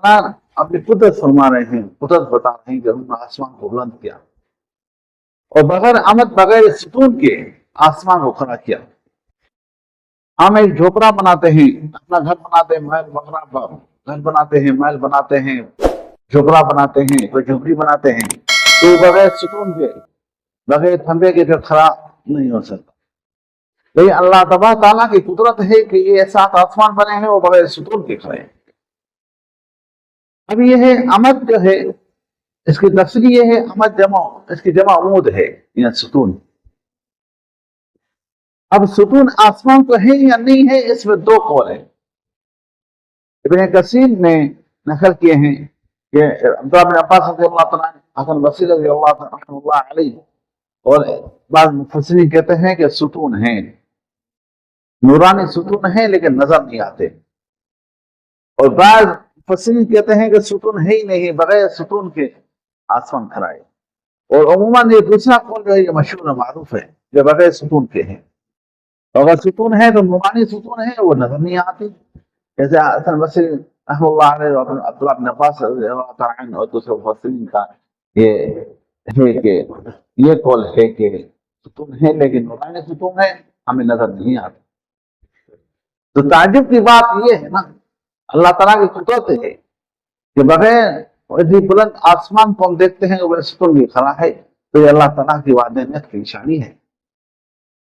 ताला अपनी कुदरत फरमा रहे हैं, कुदरत बता रहे हैं कि उन्होंने आसमान को बुलंद किया और बगैर आमद बगैर सुकून के आसमान को खड़ा किया। हम एक झोपड़ा बनाते हैं, अपना घर बनाते हैं, महल वगैरह घर बनाते हैं, महल बनाते हैं, झोपड़ा बनाते हैं, कोई झोपड़ी बनाते हैं, तो बगैर सुकून के बगैर खंबे के फिर खड़ा नहीं हो सकता। लेकिन अल्लाह तबारक ताला की कुदरत है कि ये ऐसा आसमान बने हैं वो बगैर सुकून के खड़े हैं। अब ये है अमद जो है, इसकी तफसीर ये है, अमद जमा, इसकी जमा उमूद है या सुकून। अब सुकून आसमान को है या नहीं है, इसमें दो कौल है। इब्न कसीर ने नकल किए हैं कि अब्दुल्लाह बिन अब्बास रज़ियल्लाहु ताला हसन बसरी रज़ियल्लाहु अलैहि और बाद मुफस्सिरीन कहते हैं कि सुकून है, नूरानी सुकून है लेकिन नजर नहीं आते, और बाद मुफस्सिरीन कहते हैं कि सुकून है ही नहीं, बगैर सुकून के आसमान खड़ा है। और अमूमन ये दूसरा कौल जो है ये मशहूर मारूफ है, जो बगैर सुकून के है। अगर सुकून है तो नूरानी सुकून है, वो नजर नहीं आती। जैसे हसन बसरी रहमतुल्लाह अलैहि और अब्दुल्लाह बिन अब्बास रज़ियल्लाहु ताला अन्हु और दूसरे मुफस्सिरीन का ये है कि ये कौल है कि सुकून है लेकिन नूरानी सुकून है, हमें नजर नहीं आता। तो ताज्जुब की बात ये है ना, अल्लाह ताला की कुदरत है कि बगैर इतनी बुलंद आसमान को हम देखते हैं वो सुकून भी खड़ा है, तो ये अल्लाह ताला की वादनियत की निशानी है।